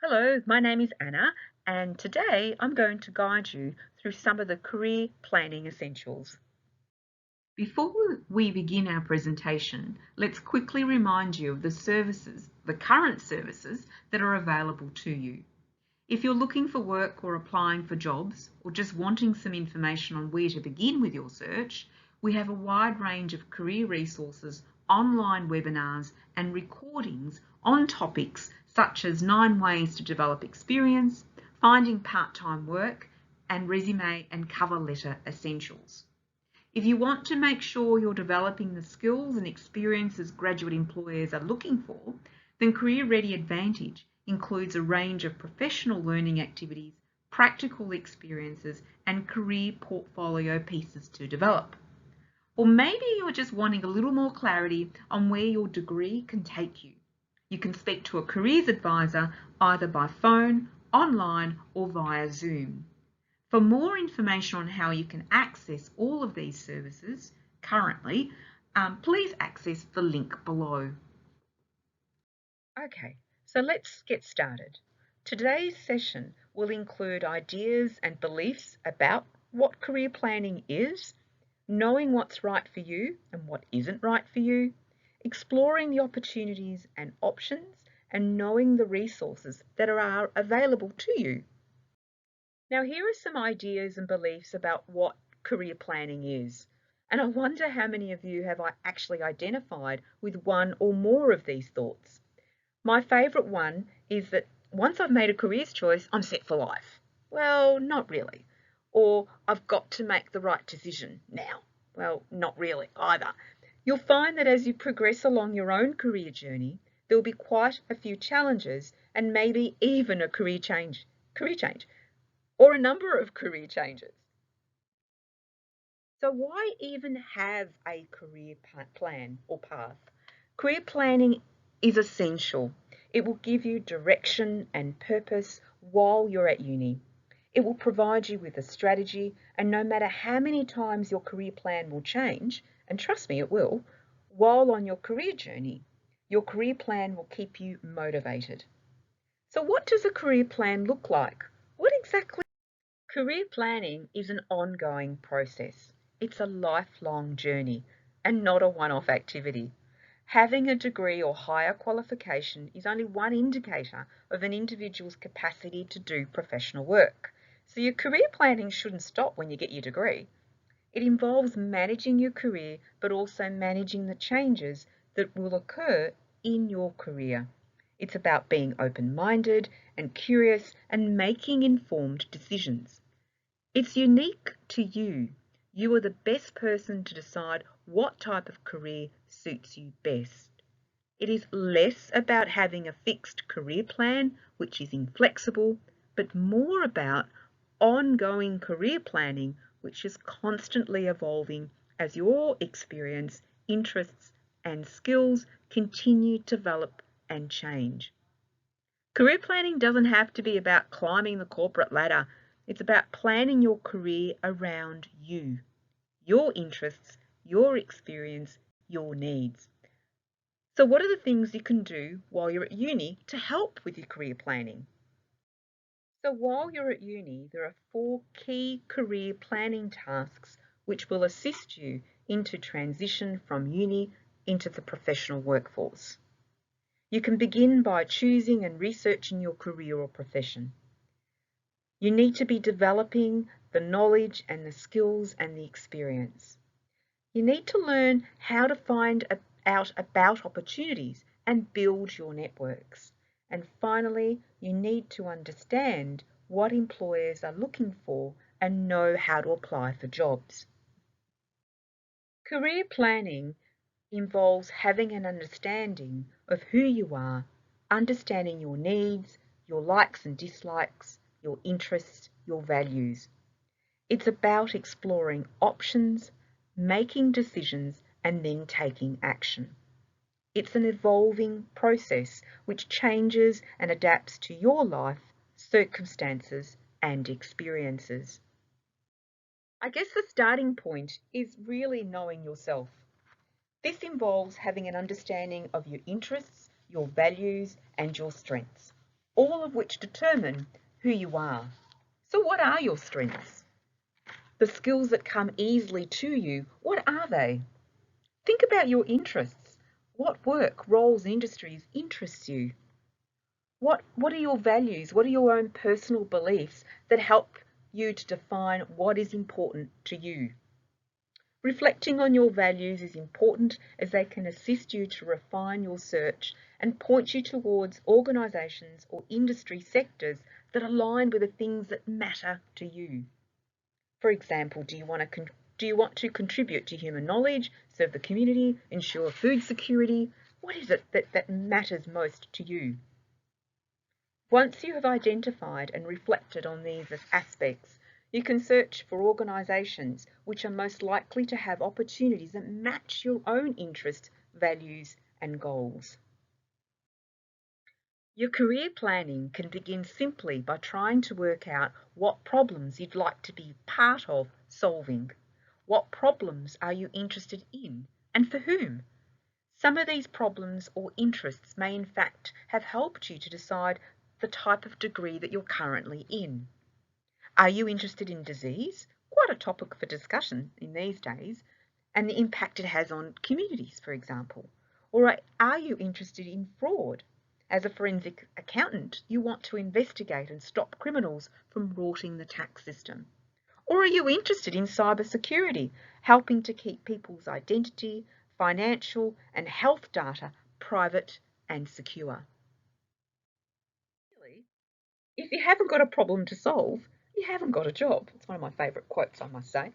Hello, my name is Anna, and today I'm going to guide you through some of the career planning essentials. Before we begin our presentation, let's quickly remind you of the current services that are available to you. If you're looking for work or applying for jobs, or just wanting some information on where to begin with your search, we have a wide range of career resources, online webinars, and recordings on topics such as 9 ways to develop experience, finding part-time work, and resume and cover letter essentials. If you want to make sure you're developing the skills and experiences graduate employers are looking for, then Career Ready Advantage includes a range of professional learning activities, practical experiences, and career portfolio pieces to develop. Or maybe you're just wanting a little more clarity on where your degree can take you. You can speak to a careers advisor either by phone, online, or via Zoom. For more information on how you can access all of these services currently, please access the link below. Okay, so let's get started. Today's session will include ideas and beliefs about what career planning is, knowing what's right for you and what isn't right for you, exploring the opportunities and options, and knowing the resources that are available to you. Now, here are some ideas and beliefs about what career planning is. And I wonder how many of you have actually identified with one or more of these thoughts. My favourite one is that once I've made a careers choice, I'm set for life. Well, not really. Or I've got to make the right decision now. Well, not really either. You'll find that as you progress along your own career journey, there'll be quite a few challenges and maybe even a career change, or a number of career changes. So why even have a career plan or path? Career planning is essential. It will give you direction and purpose while you're at uni. It will provide you with a strategy, and no matter how many times your career plan will change, and trust me, it will, while on your career journey, your career plan will keep you motivated. So what does a career plan look like? What exactly? Career planning is an ongoing process. It's a lifelong journey and not a one-off activity. Having a degree or higher qualification is only one indicator of an individual's capacity to do professional work. So your career planning shouldn't stop when you get your degree. It involves managing your career, but also managing the changes that will occur in your career. It's about being open-minded and curious and making informed decisions. It's unique to you. You are the best person to decide what type of career suits you best. It is less about having a fixed career plan, which is inflexible, but more about ongoing career planning, which is constantly evolving as your experience, interests, and skills continue to develop and change. Career planning doesn't have to be about climbing the corporate ladder. It's about planning your career around you, your interests, your experience, your needs. So what are the things you can do while you're at uni to help with your career planning? So while you're at uni, there are 4 key career planning tasks which will assist you into transition from uni into the professional workforce. You can begin by choosing and researching your career or profession. You need to be developing the knowledge and the skills and the experience. You need to learn how to find out about opportunities and build your networks. And finally, you need to understand what employers are looking for and know how to apply for jobs. Career planning involves having an understanding of who you are, understanding your needs, your likes and dislikes, your interests, your values. It's about exploring options, making decisions, and then taking action. It's an evolving process which changes and adapts to your life, circumstances, and experiences. I guess the starting point is really knowing yourself. This involves having an understanding of your interests, your values, and your strengths. all of which determine who you are. So what are your strengths? The skills that come easily to you, what are they? Think about your interests. What work, roles, industries interests you? What are your values? What are your own personal beliefs that help you to define what is important to you? Reflecting on your values is important as they can assist you to refine your search and point you towards organisations or industry sectors that align with the things that matter to you. For example, do you want to contribute to human knowledge, serve the community, ensure food security? What is it that matters most to you? Once you have identified and reflected on these aspects, you can search for organisations which are most likely to have opportunities that match your own interests, values and goals. Your career planning can begin simply by trying to work out what problems you'd like to be part of solving. What problems are you interested in and for whom? Some of these problems or interests may in fact have helped you to decide the type of degree that you're currently in. Are you interested in disease? Quite a topic for discussion in these days, and the impact it has on communities, for example. Or are you interested in fraud? As a forensic accountant, you want to investigate and stop criminals from rorting the tax system. Or are you interested in cybersecurity, helping to keep people's identity, financial and health data private and secure? If you haven't got a problem to solve, you haven't got a job. It's one of my favourite quotes, I must say.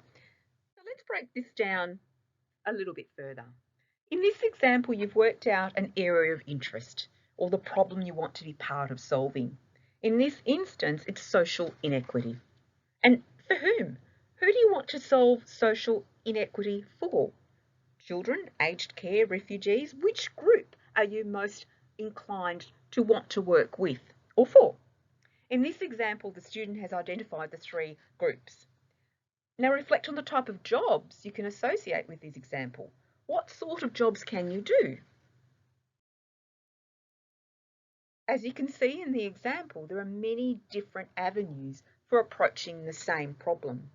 So let's break this down a little bit further. In this example, you've worked out an area of interest or the problem you want to be part of solving. In this instance, it's social inequity. And for whom? Who do you want to solve social inequity for? Children, aged care, refugees? Which group are you most inclined to want to work with or for? In this example, the student has identified the three groups. Now reflect on the type of jobs you can associate with this example. What sort of jobs can you do? As you can see in the example, there are many different avenues for approaching the same problem.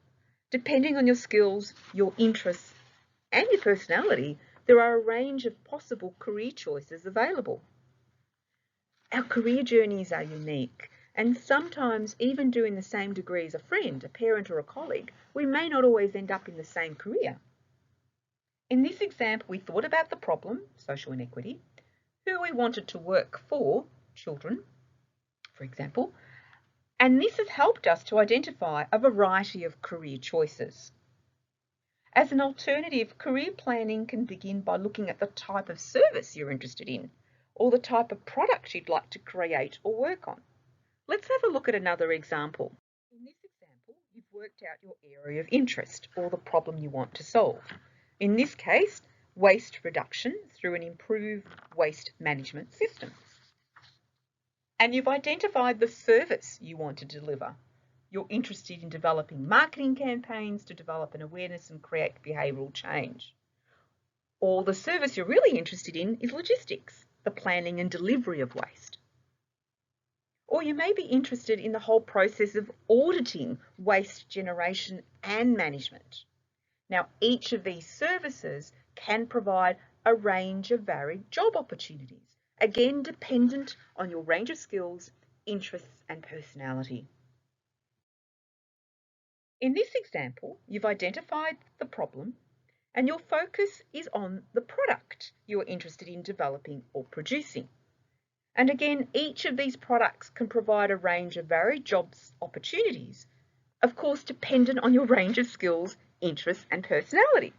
Depending on your skills, your interests, and your personality, there are a range of possible career choices available. Our career journeys are unique, and sometimes even doing the same degree as a friend, a parent, or a colleague, we may not always end up in the same career. In this example, we thought about the problem, social inequity, who we wanted to work for, children, for example, and this has helped us to identify a variety of career choices. As an alternative, career planning can begin by looking at the type of service you're interested in, or the type of product you'd like to create or work on. Let's have a look at another example. In this example, you've worked out your area of interest or the problem you want to solve. In this case, waste reduction through an improved waste management system. And you've identified the service you want to deliver. You're interested in developing marketing campaigns to develop an awareness and create behavioural change. Or the service you're really interested in is logistics, the planning and delivery of waste. Or you may be interested in the whole process of auditing waste generation and management. Now, each of these services can provide a range of varied job opportunities, again dependent on your range of skills, interests and personality. In this example, you've identified the problem and your focus is on the product you're interested in developing or producing. And again, each of these products can provide a range of varied jobs opportunities, of course dependent on your range of skills, interests and personality.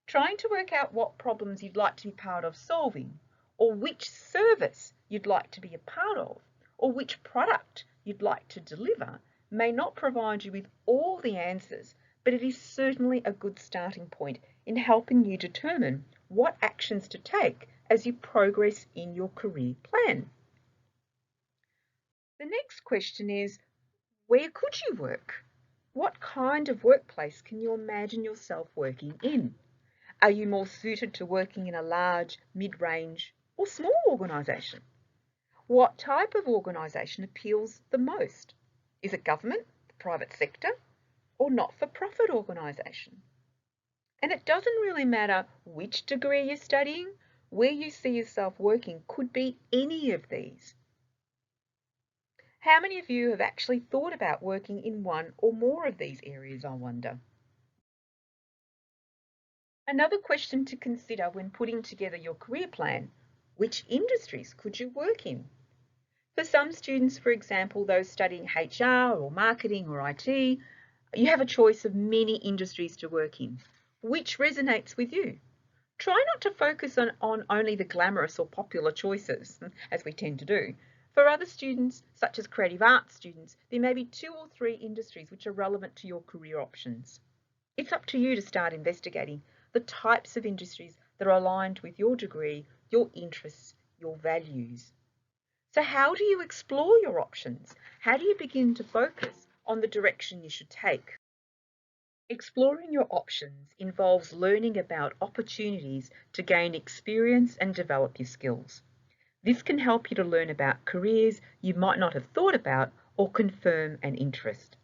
Trying to work out what problems you'd like to be part of solving, or which service you'd like to be a part of, or which product you'd like to deliver may not provide you with all the answers, but it is certainly a good starting point in helping you determine what actions to take as you progress in your career plan. The next question is, where could you work? What kind of workplace can you imagine yourself working in? Are you more suited to working in a large, mid-range or small organisation? What type of organisation appeals the most? Is it government, the private sector, or not-for-profit organisation? And it doesn't really matter which degree you're studying, where you see yourself working could be any of these. How many of you have actually thought about working in one or more of these areas, I wonder? Another question to consider when putting together your career plan: which industries could you work in? For some students, for example, those studying HR or marketing or IT, you have a choice of many industries to work in. Which resonates with you? Try not to focus on only the glamorous or popular choices, as we tend to do. For other students, such as creative arts students, there may be 2 or 3 industries which are relevant to your career options. It's up to you to start investigating the types of industries that are aligned with your degree, your interests, your values. So how do you explore your options? How do you begin to focus on the direction you should take? Exploring your options involves learning about opportunities to gain experience and develop your skills. This can help you to learn about careers you might not have thought about or confirm an interest.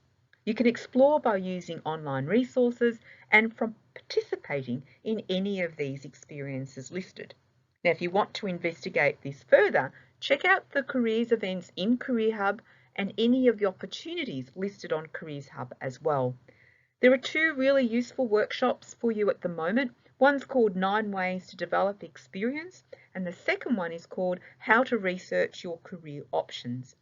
You can explore by using online resources and from participating in any of these experiences listed. Now, if you want to investigate this further, check out the careers events in Career Hub and any of the opportunities listed on Careers Hub as well. There are 2 really useful workshops for you at the moment. One's called 9 Ways to Develop Experience, and the second one is called How to Research Your Career Options.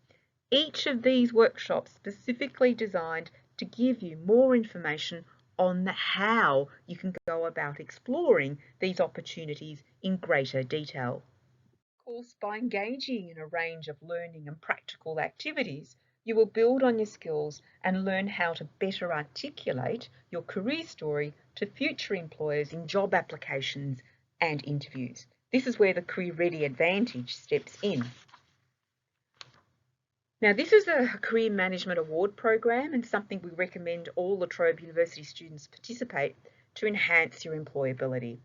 Each of these workshops specifically designed to give you more information on the how you can go about exploring these opportunities in greater detail. Of course, by engaging in a range of learning and practical activities, you will build on your skills and learn how to better articulate your career story to future employers in job applications and interviews. This is where the Career Ready Advantage steps in. Now, this is a Career Management Award program and something we recommend all La Trobe University students participate to enhance your employability.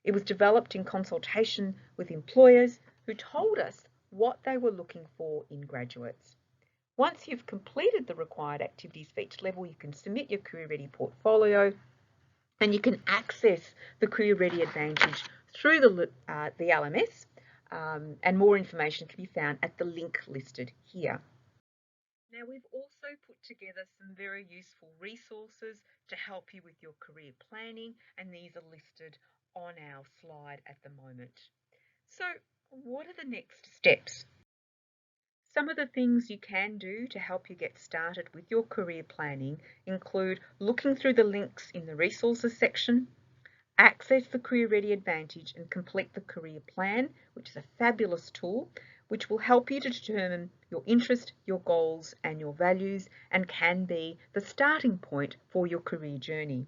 It was developed in consultation with employers who told us what they were looking for in graduates. Once you've completed the required activities for each level, you can submit your Career Ready portfolio and you can access the Career Ready Advantage through the LMS, and more information can be found at the link listed here. Now, we've also put together some very useful resources to help you with your career planning, and these are listed on our slide at the moment. So, what are the next steps? Some of the things you can do to help you get started with your career planning include looking through the links in the resources section, access the Career Ready Advantage and complete the career plan, which is a fabulous tool which will help you to determine your interest, your goals and your values, and can be the starting point for your career journey.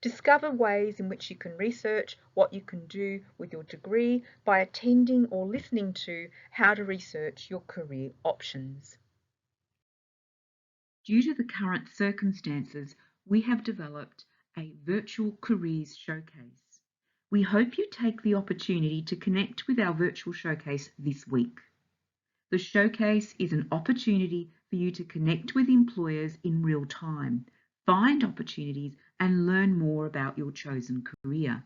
Discover ways in which you can research what you can do with your degree by attending or listening to How to Research Your Career Options. Due to the current circumstances, we have developed a virtual careers showcase. We hope you take the opportunity to connect with our virtual showcase this week. The showcase is an opportunity for you to connect with employers in real time, find opportunities and learn more about your chosen career.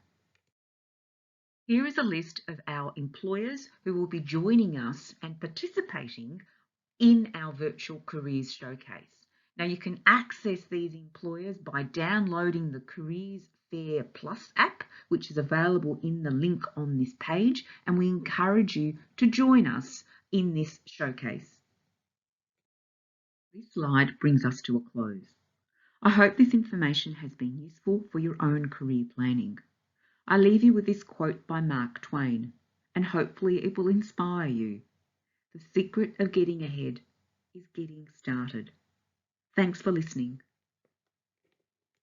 Here is a list of our employers who will be joining us and participating in our virtual careers showcase. Now you can access these employers by downloading the Careers Fair Plus app, which is available in the link on this page, and we encourage you to join us in this showcase. This slide brings us to a close. I hope this information has been useful for your own career planning. I leave you with this quote by Mark Twain, and hopefully it will inspire you. The secret of getting ahead is getting started. Thanks for listening.